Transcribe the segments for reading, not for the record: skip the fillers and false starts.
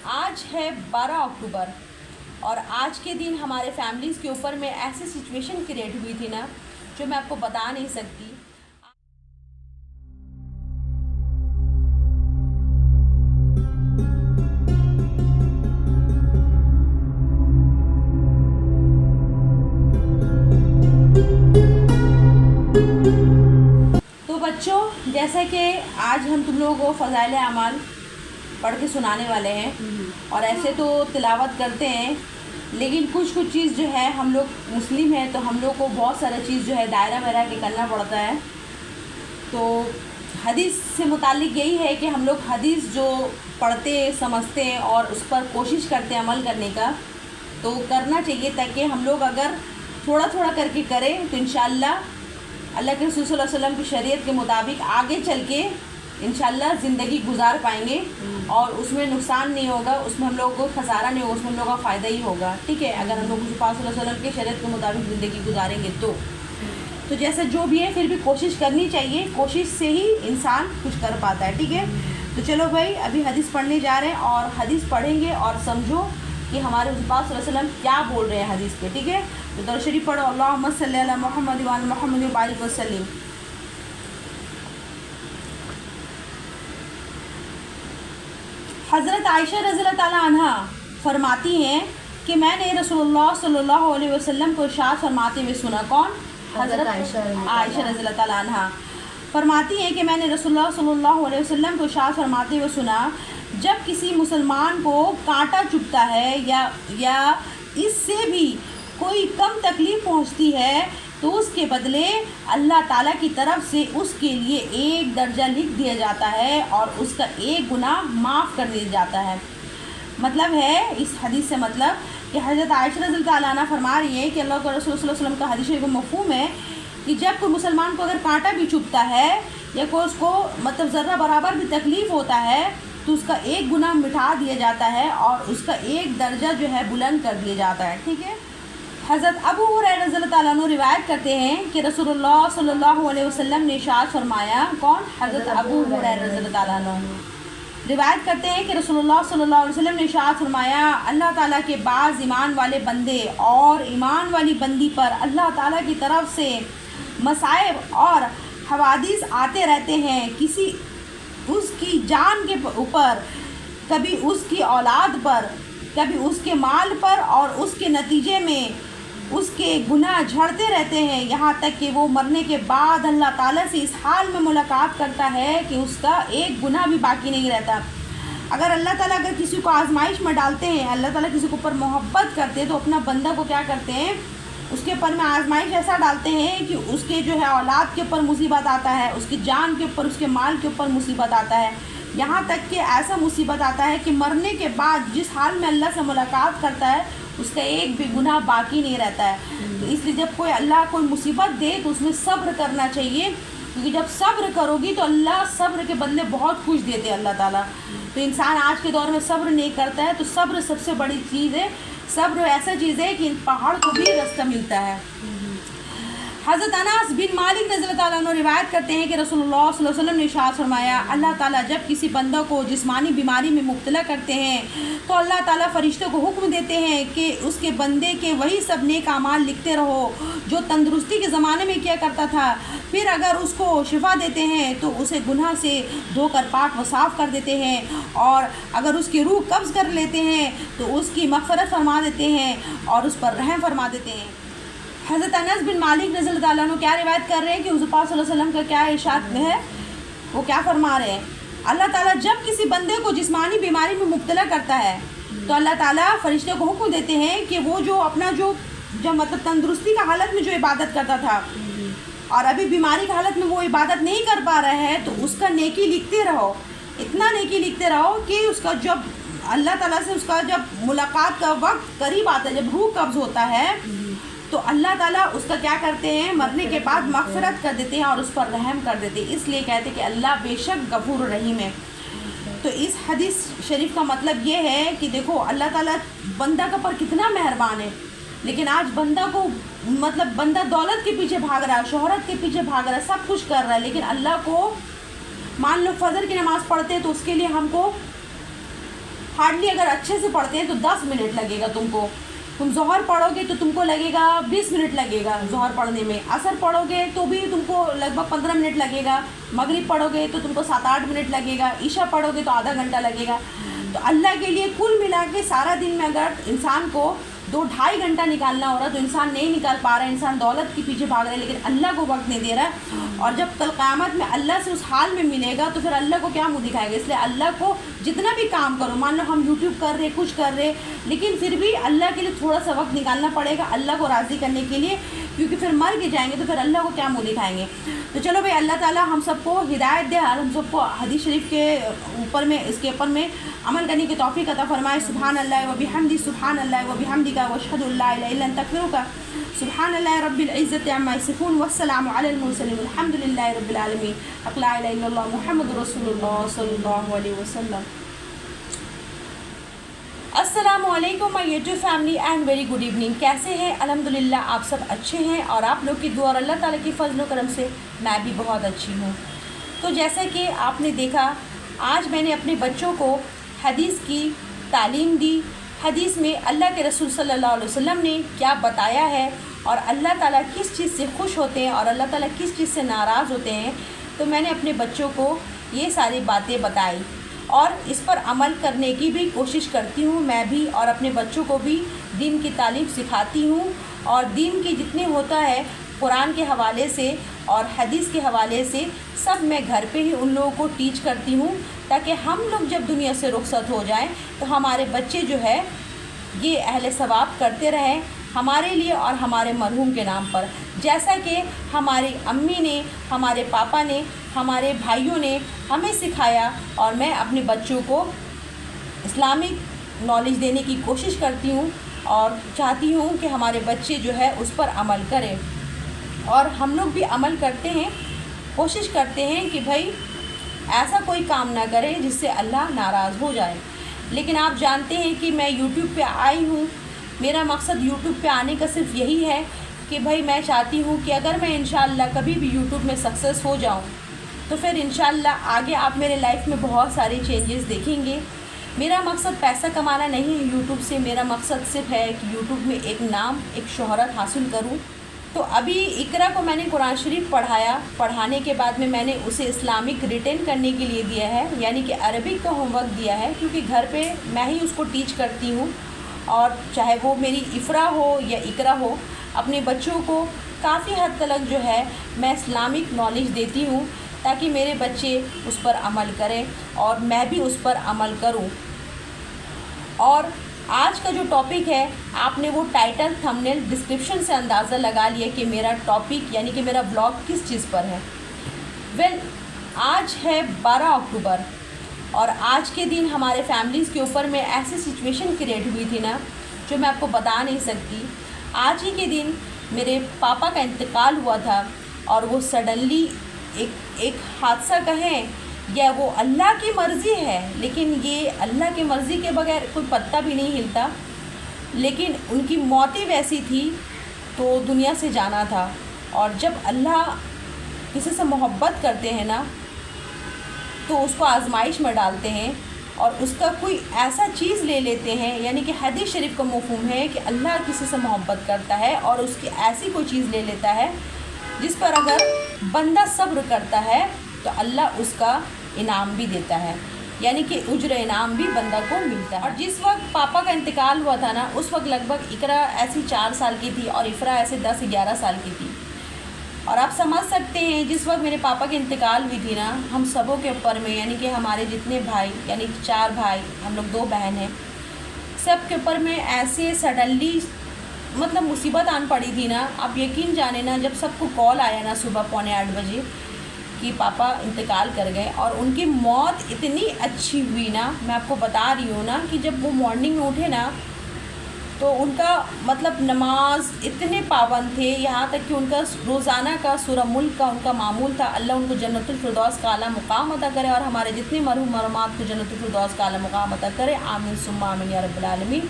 آج ہے 12 اکتوبر اور آج کے دن ہمارے فیملیز کے اوپر میں ایسی سچویشن کریٹ ہوئی تھی نا جو میں آپ کو بتا نہیں سکتی. تو بچوں، جیسا کہ آج ہم تم لوگوں کو فضائل اعمال پڑھ کے سنانے والے ہیں اور ایسے تو تلاوت کرتے ہیں، لیکن کچھ چیز جو ہے ہم لوگ مسلم ہیں تو ہم لوگ کو بہت سارا چیز جو ہے دائرہ بہرہ کے کرنا پڑتا ہے. تو حدیث سے متعلق یہی ہے کہ ہم لوگ حدیث جو پڑھتے سمجھتے ہیں اور اس پر کوشش کرتے ہیں عمل کرنے کا، تو کرنا چاہیے تاکہ ہم لوگ اگر تھوڑا تھوڑا کر کے کریں تو انشاءاللہ اللہ کے رسول صلی اللہ علیہ وسلم کی شریعت کے مطابق آگے چل کے انشاءاللہ زندگی گزار پائیں گے اور اس میں نقصان نہیں ہوگا، اس میں ہم لوگوں کو خسارہ نہیں ہوگا، اس میں ہم لوگوں کا فائدہ ہی ہوگا. ٹھیک ہے، اگر ہم لوگ صلی اللہ علیہ وسلم کے شریعت کے مطابق زندگی گزاریں گے تو جیسا جو بھی ہے پھر بھی کوشش کرنی چاہیے، کوشش سے ہی انسان کچھ کر پاتا ہے. ٹھیک ہے، تو چلو بھائی ابھی حدیث پڑھنے جا رہے ہیں اور حدیث پڑھیں گے اور سمجھو کہ ہمارے حضور پاک صلی اللہ علیہ وسلم کیا بول رہے ہیں حدیث پہ. ٹھیک ہے، تو درود شریف پڑھو. اللہم صلی علی محمد وعلی محمد وبارک وسلم. حضرت عائشہ رضی اللہ تعالیٰ عنہ فرماتی ہیں کہ میں نے رسول اللہ صلی اللہ علیہ وسلم کو ارشاد فرماتے ہوئے سنا. کون؟ حضرت عائشہ رضی اللہ تعالیٰ عنہ فرماتی ہیں کہ میں نے رسول اللہ صلی اللہ علیہ وسلم کو ارشاد فرماتے ہوئے سنا، جب کسی مسلمان کو کانٹا چبھتا ہے یا اس سے بھی کوئی کم تکلیف پہنچتی ہے تو اس کے بدلے اللہ تعالیٰ کی طرف سے اس کے لیے 1 درجہ لکھ دیا جاتا ہے اور اس کا 1 گناہ معاف کر دیا جاتا ہے. مطلب ہے اس حدیث سے مطلب کہ حضرت عائشہ رضی اللہ عنہا فرما رہی ہے کہ اللہ کے رسول صلی اللہ علیہ وسلم کا حدیث شریف میں مفہوم ہے کہ جب کوئی مسلمان کو اگر کانٹا بھی چبھتا ہے یا کوئی اس کو مطلب ذرہ برابر بھی تکلیف ہوتا ہے تو اس کا 1 گناہ مٹا دیا جاتا ہے اور اس کا 1 درجہ جو ہے بلند کر دیا جاتا ہے. ٹھیک ہے، حضرت ابو ہریرہ رضی اللہ تعالیٰ عنہ روایت کرتے ہیں کہ رسول اللہ صلی اللہ علیہ وسلم نے ارشاد فرمایا. کون؟ حضرت ابو ہریرہ رضی اللہ تعالیٰ عنہ روایت کرتے ہیں کہ رسول اللہ صلی اللہ علیہ وسلم نے ارشاد فرمایا، اللہ تعالیٰ کے بعض ایمان والے بندے اور ایمان والی بندی پر اللہ تعالیٰ کی طرف سے مصائب اور حوادث آتے رہتے ہیں، کسی اس کی جان کے اوپر، کبھی اس کی اولاد پر، کبھی اس کے مال پر، اور اس کے نتیجے میں اس کے گناہ جھڑتے رہتے ہیں یہاں تک کہ وہ مرنے کے بعد اللہ تعالیٰ سے اس حال میں ملاقات کرتا ہے کہ اس کا 1 گناہ بھی باقی نہیں رہتا. اگر اللہ تعالیٰ اگر کسی کو آزمائش میں ڈالتے ہیں، اللہ تعالیٰ کسی کے اوپر محبت کرتے ہیں تو اپنا بندہ کو کیا کرتے ہیں، اس کے اوپر میں آزمائش ایسا ڈالتے ہیں کہ اس کے جو ہے اولاد کے اوپر مصیبت آتا ہے، اس کی جان کے اوپر، اس کے مال کے اوپر مصیبت آتا ہے، یہاں تک کہ ایسا مصیبت آتا ہے کہ مرنے کے بعد جس حال میں اللہ سے ملاقات کرتا ہے اس کا 1 بھی گناہ باقی نہیں رہتا ہے. تو اس لیے جب کوئی مصیبت دے تو اس میں صبر کرنا چاہیے، کیونکہ جب صبر کرو گی تو اللہ صبر کے بدلے بہت کچھ دیتے ہیں اللہ تعالیٰ. تو انسان آج کے دور میں صبر نہیں کرتا ہے، تو صبر سب سے بڑی چیز ہے. صبر ایسا چیز ہے کہ پہاڑ کو بھی راستہ ملتا ہے. حضرت انس بن مالک رضی اللہ تعالیٰ عنہ روایت کرتے ہیں کہ رسول اللہ صلی اللہ علیہ وسلم نے ارشاد فرمایا، اللہ تعالیٰ جب کسی بندہ کو جسمانی بیماری میں مبتلا کرتے ہیں تو اللہ تعالیٰ فرشتوں کو حکم دیتے ہیں کہ اس کے بندے کے وہی سب نیک اعمال لکھتے رہو جو تندرستی کے زمانے میں کیا کرتا تھا. پھر اگر اس کو شفا دیتے ہیں تو اسے گناہ سے دھو کر پاک و صاف کر دیتے ہیں، اور اگر اس کی روح قبض کر لیتے ہیں تو اس کی مغفرت فرما دیتے ہیں اور اس پر رحم فرما دیتے ہیں. حضرت انس بن مالک رضی اللہ تعالیٰ عنہ کیا روایت کر رہے ہیں کہ حضور پاک صلی اللہ علیہ وسلم کا کیا ارشاد ہے، وہ کیا فرما رہے ہیں، اللہ تعالیٰ جب کسی بندے کو جسمانی بیماری میں مبتلا کرتا ہے تو اللہ تعالیٰ فرشتے کو حکم دیتے ہیں کہ وہ جو اپنا جو مطلب تندرستی کا حالت میں جو عبادت کرتا تھا اور ابھی بیماری کی حالت میں وہ عبادت نہیں کر پا رہا ہے تو اس کا نیکی لکھتے رہو، اتنا نیکی لکھتے رہو کہ اس کا جب اللہ تعالیٰ سے اس کا جب ملاقات کا وقت قریب آتا ہے، جب روح قبض ہوتا ہے تو اللہ تعالیٰ اس کا کیا کرتے ہیں، مرنے کے بعد مغفرت کر دیتے ہیں اور اس پر رحم کر دیتے ہیں. اس لیے کہتے ہیں کہ اللہ بے شک غفور رحیم ہے. تو اس حدیث شریف کا مطلب یہ ہے کہ دیکھو اللہ تعالیٰ بندہ کے اوپر کتنا مہربان ہے، لیکن آج بندہ کو مطلب بندہ دولت کے پیچھے بھاگ رہا ہے، شہرت کے پیچھے بھاگ رہا ہے، سب کچھ کر رہا ہے، لیکن اللہ کو مان لو فجر کی نماز پڑھتے ہیں تو اس کے لیے ہم کو ہارڈلی اگر اچھے سے پڑھتے ہیں تو 10 منٹ لگے گا تم کو. تم ظہر پڑھو گے تو تم کو لگے گا 20 منٹ لگے گا ظہر پڑھنے میں. عصر پڑھو گے تو بھی تم کو لگ بھگ 15 منٹ لگے گا. مغرب پڑھو گے تو تم کو 7-8 منٹ لگے گا. عشاء پڑھو گے تو آدھا گھنٹہ لگے گا. تو اللہ کے لیے کل ملا کے سارا دن میں اگر انسان کو 2-2.5 گھنٹہ نکالنا ہو رہا تو انسان نہیں نکال پا رہا ہے. انسان دولت کے پیچھے بھاگ رہا ہے لیکن اللہ کو وقت نہیں دے رہا ہے. اور جب کل قیامت میں اللہ سے اس حال میں ملے گا تو پھر اللہ کو کیا منہ دکھائے گا. اس لیے اللہ کو جتنا بھی کام کرو, مان لو ہم یوٹیوب کر رہے کچھ کر رہے, لیکن پھر بھی اللہ کے لیے تھوڑا سا وقت نکالنا پڑے گا اللہ کو راضی کرنے کے لیے, کیونکہ پھر مر کے جائیں گے تو پھر اللہ کو کیا منہ دکھائیں گے. تو چلو بھائی اللہ تعالیٰ ہم سب کو ہدایت دے اور ہم سب کو حدیث شریف کے اوپر میں اس کے اوپر میں عمل کرنے کی توفیق عطا فرمائے. سبحان اللہ و بحمدہ, سبحان اللہ و بحمدہ, واشہد ان لا الہ الا انت استغفرک. سبحان اللہ رب العزت عما یصفون والسلام علی المرسلین والحمد للہ رب العالمین. حق لا الہ الا اللہ محمد رسول اللہ صلی اللہ علیہ وسلم. السلام علیکم مائی YouTube family and very good evening. کیسے ہیں؟ الحمدللہ آپ سب اچھے ہیں اور آپ لوگ کی دعا اور اللہ تعالیٰ کی فضل و کرم سے میں بھی بہت اچھی ہوں. تو جیسا کہ آپ نے دیکھا آج میں نے اپنے بچوں کو حدیث کی تعلیم دی. حدیث میں اللہ کے رسول صلی اللہ علیہ وسلم نے کیا بتایا ہے اور اللہ تعالیٰ کس چیز سے خوش ہوتے ہیں اور اللہ تعالیٰ کس چیز سے ناراض ہوتے ہیں. تو میں نے اپنے بچوں کو یہ ساری باتیں بتائی اور اس پر عمل کرنے کی بھی کوشش کرتی ہوں میں بھی, اور اپنے بچوں کو بھی دین کی تعلیم سکھاتی ہوں. اور دین کی جتنے ہوتا ہے قرآن کے حوالے سے اور حدیث کے حوالے سے سب میں گھر پہ ہی ان لوگوں کو ٹیچ کرتی ہوں, تاکہ ہم لوگ جب دنیا سے رخصت ہو جائیں تو ہمارے بچے جو ہے یہ اہل ثواب کرتے رہیں ہمارے لیے اور ہمارے مرحوم کے نام پر, جیسا کہ ہماری امی نے, ہمارے پاپا نے, ہمارے بھائیوں نے ہمیں سکھایا. اور میں اپنے بچوں کو اسلامک نالج دینے کی کوشش کرتی ہوں اور چاہتی ہوں کہ ہمارے بچے جو ہے اس پر عمل کریں. اور ہم لوگ بھی عمل کرتے ہیں, کوشش کرتے ہیں کہ بھائی ایسا کوئی کام نہ کریں جس سے اللہ ناراض ہو جائے. لیکن آپ جانتے ہیں کہ میں یوٹیوب پہ آئی ہوں, میرا مقصد یوٹیوب پہ آنے کا صرف یہی ہے کہ بھائی میں چاہتی ہوں کہ اگر میں انشاءاللہ کبھی بھی یوٹیوب میں سکسیس ہو جاؤں تو پھر انشاءاللہ آگے آپ میرے لائف میں بہت ساری چینجز دیکھیں گے. میرا مقصد پیسہ کمانا نہیں ہے یوٹیوب سے, میرا مقصد صرف ہے کہ یوٹیوب میں ایک نام, ایک شہرت حاصل کروں. تو ابھی اقرا کو میں نے قرآن شریف پڑھانے کے بعد میں نے اسے اسلامک ریٹین کرنے کے لیے دیا ہے, یعنی کہ عربک کا ہوم ورک دیا ہے, کیونکہ گھر پہ میں ہی اس کو ٹیچ کرتی ہوں. اور چاہے وہ میری افرا ہو یا اقرا ہو, اپنے بچوں کو کافی حد تک جو ہے میں اسلامک نالج دیتی ہوں تاکہ میرے بچے اس پر عمل کریں اور میں بھی اس پر عمل کروں. اور آج کا جو ٹاپک ہے آپ نے وہ ٹائٹل, تھمبنیل, ڈسکرپشن سے اندازہ لگا لیا کہ میرا ٹاپک یعنی کہ میرا بلاگ کس چیز پر ہے. آج ہے 12 اکتوبر اور آج کے دن ہمارے فیملیز کے اوپر میں ایسی سچویشن کریٹ ہوئی تھی نا جو میں آپ کو بتا نہیں سکتی. آج ہی کے دن میرے پاپا کا انتقال ہوا تھا اور وہ سڈنلی ایک حادثہ کہیں یا وہ اللہ کی مرضی ہے, لیکن یہ اللہ کی مرضی کے بغیر کوئی پتہ بھی نہیں ہلتا, لیکن ان کی موت ہی ویسی تھی تو دنیا سے جانا تھا. اور جب اللہ کسی سے محبت کرتے ہیں نا تو اس کو آزمائش میں ڈالتے ہیں اور اس کا کوئی ایسا چیز لے لیتے ہیں, یعنی کہ حدیث شریف کا مفہوم ہے کہ اللہ کسی سے محبت کرتا ہے اور اس کی ایسی کوئی چیز لے لیتا ہے جس پر اگر بندہ صبر کرتا ہے تو اللہ اس کا انعام بھی دیتا ہے, یعنی کہ اجر انعام بھی بندہ کو ملتا ہے. اور جس وقت پاپا کا انتقال ہوا تھا نا اس وقت لگ بھگ اقرا ایسی 4 سال کی تھی اور افرا ایسے 10-11 سال کی تھی. اور آپ سمجھ سکتے ہیں جس وقت میرے پاپا کی انتقال ہوئی تھی نا, ہم سبوں کے اوپر میں یعنی کہ ہمارے جتنے بھائی, یعنی 4 بھائی, ہم لوگ 2 بہن ہیں, سب کے اوپر میں ایسے سڈنلی مطلب مصیبت آن پڑی تھی نا. آپ یقین جانے نا جب سب کو کال آیا نا صبح 7:45 بجے کہ پاپا انتقال کر گئے, اور ان کی موت اتنی اچھی ہوئی نا, میں آپ کو بتا رہی ہوں نا کہ جب وہ مارننگ میں اٹھے نا تو ان کا مطلب نماز اتنے پابند تھے, یہاں تک کہ ان کا روزانہ کا سورہ ملک کا ان کا معمول تھا. اللہ ان کو جنت الفردوس کا اعلیٰ مقام عطا کرے اور ہمارے جتنے مرحوم مرحومات کو جنت الفردوس کا اعلیٰ مقام عطا کرے, آمین ثم آمین یا رب العالمین.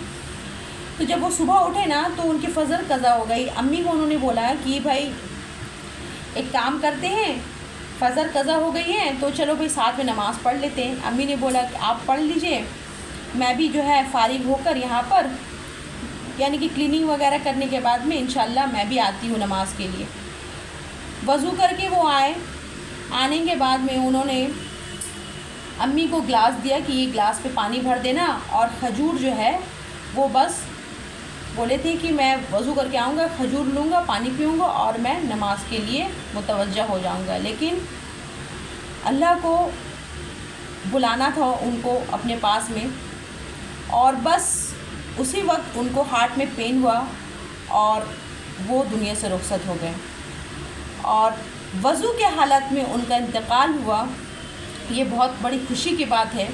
تو جب وہ صبح اٹھے نا تو ان کی فجر قضا ہو گئی. امی کو انہوں نے بولا کہ بھائی ایک کام کرتے ہیں, فجر قضا ہو گئی ہے تو چلو بھائی ساتھ میں نماز پڑھ لیتے ہیں. امی نے بولا کہ آپ پڑھ لیجئے میں بھی جو ہے فارغ ہو کر یہاں پر یعنی کہ کلیننگ وغیرہ کرنے کے بعد میں انشاءاللہ میں بھی آتی ہوں نماز کے لیے۔ وضو کر کے وہ آئے، آنے کے بعد میں انہوں نے امی کو گلاس دیا کہ یہ گلاس پہ پانی بھر دینا، اور کھجور جو ہے وہ بس بولے تھے کہ میں وضو کر کے آؤں گا، کھجور لوں گا، پانی پیوں گا اور میں نماز کے لیے متوجہ ہو جاؤں گا۔ لیکن اللہ کو بلانا تھا ان کو اپنے پاس میں، اور بس اسی وقت ان کو ہارٹ میں پین ہوا اور وہ دنیا سے رخصت ہو گئے، اور وضو کے حالت میں ان کا انتقال ہوا۔ یہ بہت بڑی خوشی کی بات ہے۔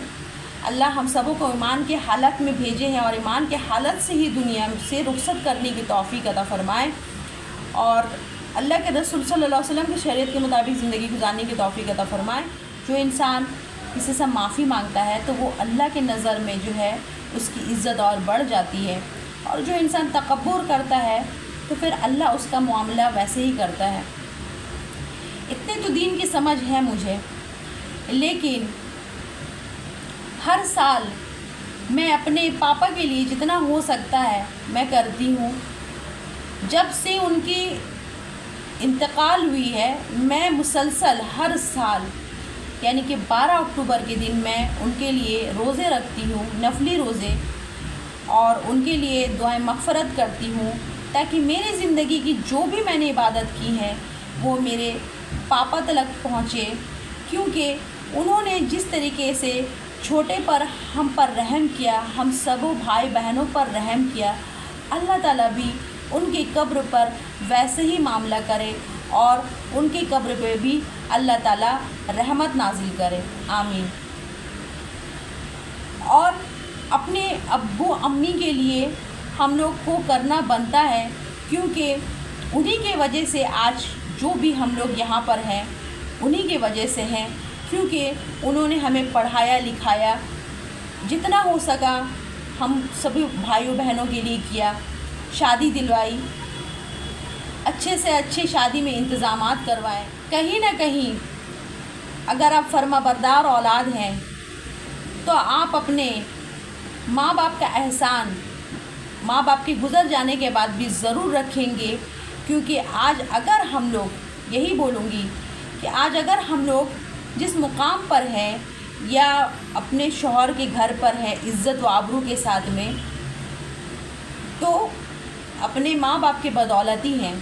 اللہ ہم سبوں کو ایمان کے حالت میں بھیجے ہیں، اور ایمان کے حالت سے ہی دنیا سے رخصت کرنے کی توفیق عطا فرمائے، اور اللہ کے رسول صلی اللہ علیہ وسلم کی شریعت کے مطابق زندگی گزارنے کی توفیق عطا فرمائے۔ جو انسان کسی سے معافی مانگتا ہے تو وہ اللہ کے نظر میں جو ہے اس کی عزت اور بڑھ جاتی ہے، اور جو انسان تکبر کرتا ہے تو پھر اللہ اس کا معاملہ ویسے ہی کرتا ہے۔ اتنے تو دین کی سمجھ ہے مجھے، لیکن ہر سال میں اپنے پاپا کے لیے جتنا ہو سکتا ہے میں کرتی ہوں۔ جب سے ان کی انتقال ہوئی ہے میں مسلسل ہر سال یعنی کہ 12 اکتوبر کے دن میں ان کے لیے روزے رکھتی ہوں، نفلی روزے، اور ان کے لیے دعائیں مغفرت کرتی ہوں، تاکہ میری زندگی کی جو بھی میں نے عبادت کی ہے وہ میرے پاپا تلک پہنچے، کیونکہ انہوں نے جس طریقے سے چھوٹے پر ہم پر رحم کیا، ہم سبوں بھائی بہنوں پر رحم کیا، اللہ تعالیٰ بھی ان کی قبر پر ویسے ہی معاملہ کرے، اور ان کی قبر پہ بھی اللہ تعالیٰ رحمت نازل کرے، آمین۔ اور اپنے ابو امی کے لیے ہم لوگ کو کرنا بنتا ہے، کیونکہ انہی کے وجہ سے آج جو بھی ہم لوگ یہاں پر ہیں انہی کی وجہ سے ہیں، کیونکہ انہوں نے ہمیں پڑھایا لکھایا، جتنا ہو سکا ہم سبھی بھائیوں بہنوں کے لیے کیا، شادی دلوائی، اچھے سے اچھے شادی میں انتظامات کروائے۔ کہیں نہ کہیں اگر آپ فرما بردار اولاد ہیں تو آپ اپنے ماں باپ کا احسان ماں باپ کے گزر جانے کے بعد بھی ضرور رکھیں گے، کیونکہ آج اگر ہم لوگ، یہی بولوں گی کہ آج اگر ہم لوگ جس مقام پر ہیں یا اپنے شوہر کے گھر پر ہیں عزت و آبرو کے ساتھ میں، تو اپنے ماں باپ کے بدولت ہی ہیں،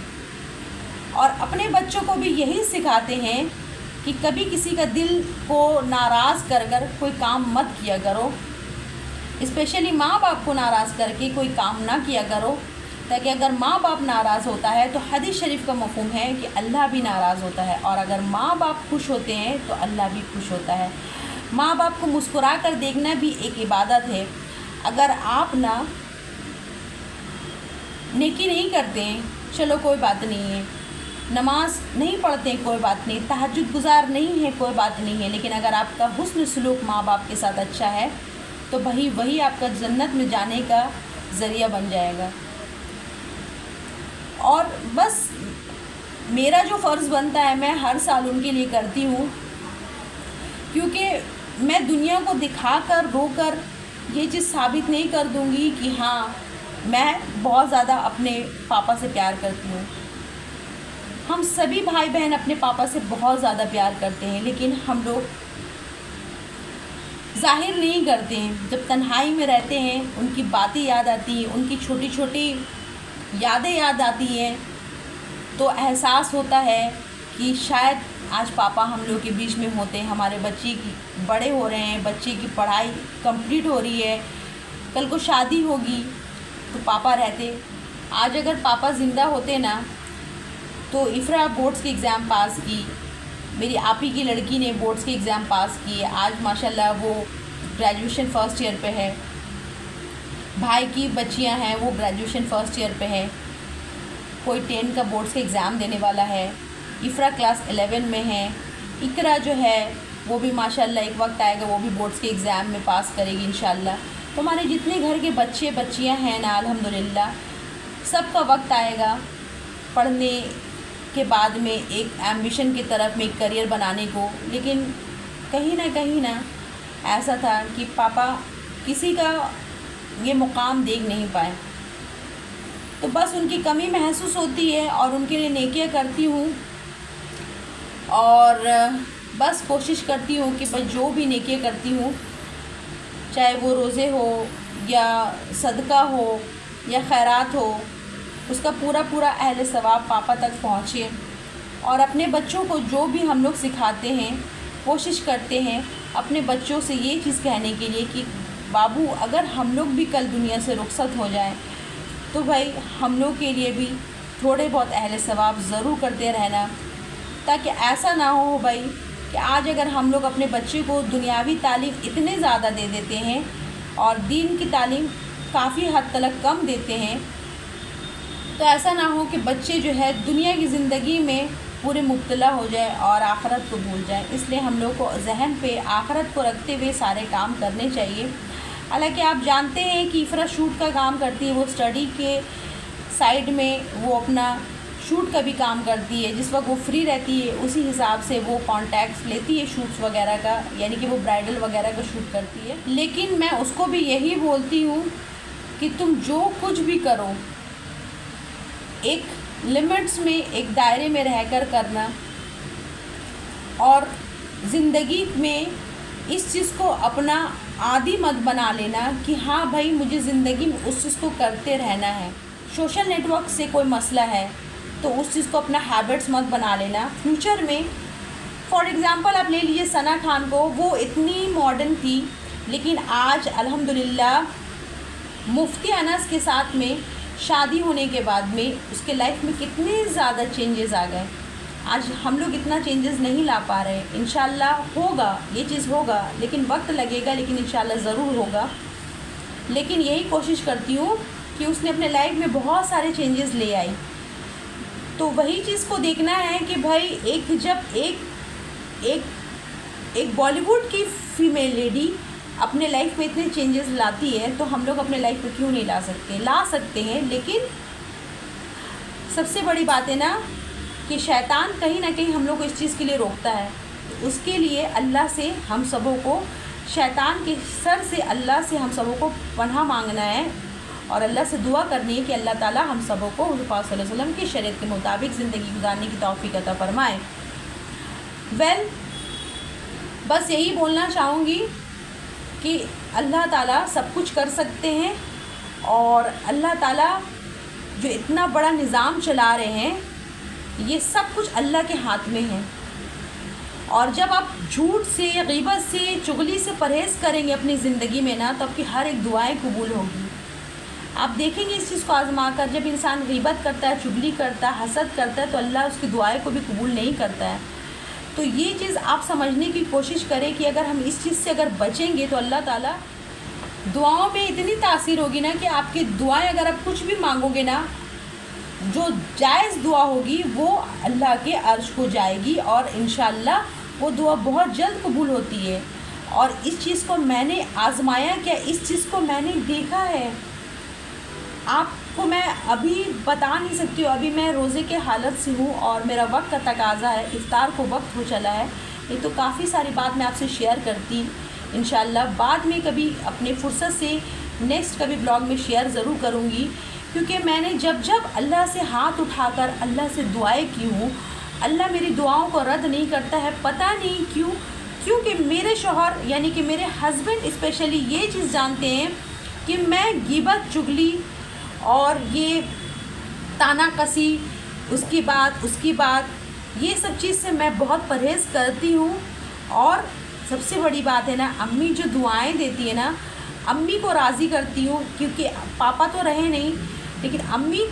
اور اپنے بچوں کو بھی یہی سکھاتے ہیں کہ کبھی کسی کا دل کو ناراض کر کر کوئی کام مت کیا کرو، اسپیشلی ماں باپ کو ناراض کر کے کوئی کام نہ کیا کرو، تاکہ اگر ماں باپ ناراض ہوتا ہے تو حدیث شریف کا مفہوم ہے کہ اللہ بھی ناراض ہوتا ہے، اور اگر ماں باپ خوش ہوتے ہیں تو اللہ بھی خوش ہوتا ہے۔ ماں باپ کو مسکرا کر دیکھنا بھی ایک عبادت ہے۔ اگر آپ نیکی نہیں کرتے ہیں چلو کوئی بات نہیں ہے، نماز نہیں پڑھتے ہیں کوئی بات نہیں، تہجد گزار نہیں ہے کوئی بات نہیں ہے، لیکن اگر آپ کا حسن سلوک ماں باپ کے ساتھ اچھا ہے تو وہی آپ کا جنت میں جانے کا ذریعہ بن جائے گا۔ اور بس میرا جو فرض بنتا ہے میں ہر سال ان کے لیے کرتی ہوں، کیونکہ میں دنیا کو دکھا کر رو کر یہ چیز ثابت نہیں کر دوں گی کہ ہاں میں بہت زیادہ اپنے پاپا سے پیار کرتی ہوں۔ ہم سبھی بھائی بہن اپنے پاپا سے بہت زیادہ پیار کرتے ہیں، لیکن ہم لوگ ظاہر نہیں کرتے ہیں۔ جب تنہائی میں رہتے ہیں ان کی باتیں یاد آتی ہیں، ان کی چھوٹی چھوٹی یادیں یاد آتی ہیں، تو احساس ہوتا ہے کہ شاید آج پاپا ہم لوگ کے بیچ میں ہوتے ہیں، ہمارے بچے کی بڑے ہو رہے ہیں، بچے کی پڑھائی کمپلیٹ ہو رہی ہے، کل کو شادی ہوگی تو پاپا رہتے۔ آج اگر پاپا زندہ ہوتے نا تو افرا بورڈز کی ایگزام پاس کی، میری آپی کی لڑکی نے بورڈز کی ایگزام پاس کی، آج ماشاءاللہ وہ گریجویشن فرسٹ ایئر پہ ہے، بھائی کی بچیاں ہیں وہ گریجویشن فرسٹ ایئر پہ ہے، کوئی 10 کا بورڈز کا ایگزام دینے والا ہے، افرا کلاس 11 میں ہے، اقرا جو ہے وہ بھی ماشاءاللہ ایک وقت آئے گا وہ بھی بورڈز کے ایگزام میں پاس کرے گی انشاءاللہ۔ تو ہمارے جتنے گھر کے بچے بچیاں ہیں نا الحمدللہ سب کا وقت آئے گا پڑھنے کے بعد میں ایک ایمبیشن کی طرف میں ایک کریئر بنانے کو، لیکن کہیں نہ ایسا تھا کہ پاپا کسی کا یہ مقام دیکھ نہیں پائے، تو بس ان کی کمی محسوس ہوتی ہے اور ان کے لیے نیکیاں کرتی ہوں، اور بس کوشش کرتی ہوں کہ بس جو بھی نیکیاں کرتی ہوں، چاہے وہ روزے ہو یا صدقہ ہو یا خیرات ہو، اس کا پورا اہل ثواب پاپا تک پہنچے. اور اپنے بچوں کو جو بھی ہم لوگ سکھاتے ہیں، کوشش کرتے ہیں اپنے بچوں سے یہ چیز کہنے کے لیے کہ بابو اگر ہم لوگ بھی کل دنیا سے رخصت ہو جائیں تو بھائی ہم لوگ کے لیے بھی تھوڑے بہت اہل ثواب ضرور کرتے رہنا، تاکہ ایسا نہ ہو بھائی کہ آج اگر ہم لوگ اپنے بچے کو دنیاوی تعلیم اتنے زیادہ دے دیتے ہیں اور دین کی تعلیم کافی حد تک کم دیتے ہیں، تو ایسا نہ ہو کہ بچے جو ہے دنیا کی زندگی میں پورے مبتلا ہو جائے اور آخرت کو بھول جائیں. اس لیے ہم لوگ کو ذہن پہ آخرت کو رکھتے ہوئے سارے کام کرنے چاہیے. حالانکہ آپ جانتے ہیں کہ افرا شوٹ کا کام کرتی ہے، وہ اسٹڈی کے سائڈ میں وہ اپنا شوٹ کا بھی کام کرتی ہے. جس وقت وہ فری رہتی ہے اسی حساب سے وہ کانٹیکٹس لیتی ہے شوٹس وغیرہ کا، یعنی کہ وہ برائڈل وغیرہ کا شوٹ کرتی ہے. لیکن میں اس کو بھی یہی بولتی ہوں کہ تم جو کچھ بھی کرو ایک لمٹس میں، ایک دائرے میں رہ کر کرنا، اور زندگی میں اس چیز کو اپنا عادی مت بنا لینا کہ ہاں بھائی مجھے زندگی میں اس چیز کو کرتے رہنا ہے. سوشل نیٹ ورک سے کوئی مسئلہ ہے تو اس چیز کو اپنا ہیبٹس مت بنا لینا. فیوچر میں فار ایگزامپل آپ لے لیجیے ثنا خان کو، وہ اتنی ماڈرن تھی لیکن آج الحمدللہ مفتی انس کے ساتھ میں شادی ہونے کے بعد میں اس کے لائف میں کتنے زیادہ چینجز آ گئے. آج ہم لوگ اتنا چینجز نہیں لا پا رہے. انشاءاللہ ہوگا، یہ چیز ہوگا، لیکن وقت لگے گا، لیکن انشاءاللہ ضرور ہوگا. لیکن یہی کوشش کرتی ہوں کہ اس نے اپنے لائف میں بہت سارے چینجز لے آئی. تو وہی چیز کو دیکھنا ہے کہ بھائی جب ایک بالی ووڈ کی فیمیل لیڈی اپنے لائف میں اتنے چینجز لاتی ہے تو ہم لوگ اپنے لائف میں کیوں نہیں لا سکتے ہیں. لیکن سب سے بڑی بات ہے نا کہ شیطان کہیں نہ کہیں ہم لوگ کو اس چیز کے لیے روکتا ہے. اس کے لیے اللہ سے ہم سبوں کو، شیطان کے سر سے اللہ سے ہم سبوں کو پناہ مانگنا ہے اور اللہ سے دعا کرنی ہے کہ اللہ تعالیٰ ہم سبوں کو حضور پاک صلی اللہ علیہ وسلم کی شریعت کے مطابق زندگی گزارنے کی توفیق عطا فرمائے. بس یہی بولنا چاہوں گی کہ اللہ تعالیٰ سب کچھ کر سکتے ہیں، اور اللہ تعالیٰ جو اتنا بڑا نظام چلا رہے ہیں یہ سب کچھ اللہ کے ہاتھ میں ہے. اور جب آپ جھوٹ سے، غیبت سے، چغلی سے پرہیز کریں گے اپنی زندگی میں نا، تو آپ کی ہر ایک دعائیں قبول ہوگی. آپ دیکھیں گے اس چیز کو آزما کر، جب انسان غیبت کرتا ہے، چغلی کرتا ہے، حسد کرتا ہے، تو اللہ اس کی دعائیں کو بھی قبول نہیں کرتا ہے. تو یہ چیز آپ سمجھنے کی کوشش کریں کہ اگر ہم اس چیز سے اگر بچیں گے تو اللہ تعالیٰ دعاؤں میں اتنی تاثیر ہوگی نا کہ آپ کی دعائیں اگر آپ کچھ بھی مانگو گے نا، جو جائز دعا ہوگی وہ اللہ کے عرش کو جائے گی، اور انشاءاللہ وہ دعا بہت جلد قبول ہوتی ہے. اور اس چیز کو میں نے آزمایا، کیا اس چیز کو میں نے دیکھا ہے. آپ کو میں ابھی بتا نہیں سکتی ہوں، ابھی میں روزے کے حالت سے ہوں اور میرا وقت کا تقاضا ہے، افطار کو وقت ہو چلا ہے. یہ تو کافی ساری بات میں آپ سے شیئر کرتی انشاءاللہ بعد میں کبھی اپنے فرصت سے نیکسٹ کبھی بلاگ میں شیئر ضرور کروں گی. کیونکہ میں نے جب اللہ سے ہاتھ اٹھا کر اللہ سے دعائیں کی ہوں، اللہ میری دعاؤں کو رد نہیں کرتا ہے. پتہ نہیں کیوں، کیونکہ میرے شوہر یعنی کہ میرے ہسبینڈ اسپیشلی یہ چیز جانتے ہیں کہ میں غیبت، چغلی اور یہ تانا کسی، اس کی بات یہ سب چیز سے میں بہت پرہیز کرتی ہوں. اور سب سے بڑی بات ہے نا، امی جو دعائیں دیتی ہے نا، امی کو راضی کرتی ہوں. کیونکہ پاپا تو رہے نہیں، لیکن امی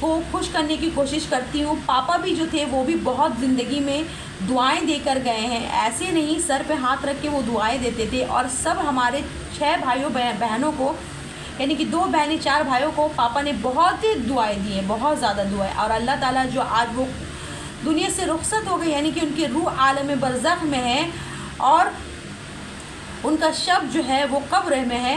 کو خوش کرنے کی کوشش کرتی ہوں. پاپا بھی جو تھے وہ بھی بہت زندگی میں دعائیں دے کر گئے ہیں، ایسے نہیں سر پہ ہاتھ رکھ کے وہ دعائیں دیتے تھے. اور سب ہمارے 6 بھائیوں بہنوں کو، یعنی کہ 2 بہنیں 4 بھائیوں کو پاپا نے بہت دعائیں دی ہیں، بہت زیادہ دعائیں. اور اللہ تعالیٰ جو آج وہ دنیا سے رخصت ہو گئی، یعنی کہ ان کی روح عالم برزخ میں ہے اور ان کا شب جو ہے وہ قبر میں ہے.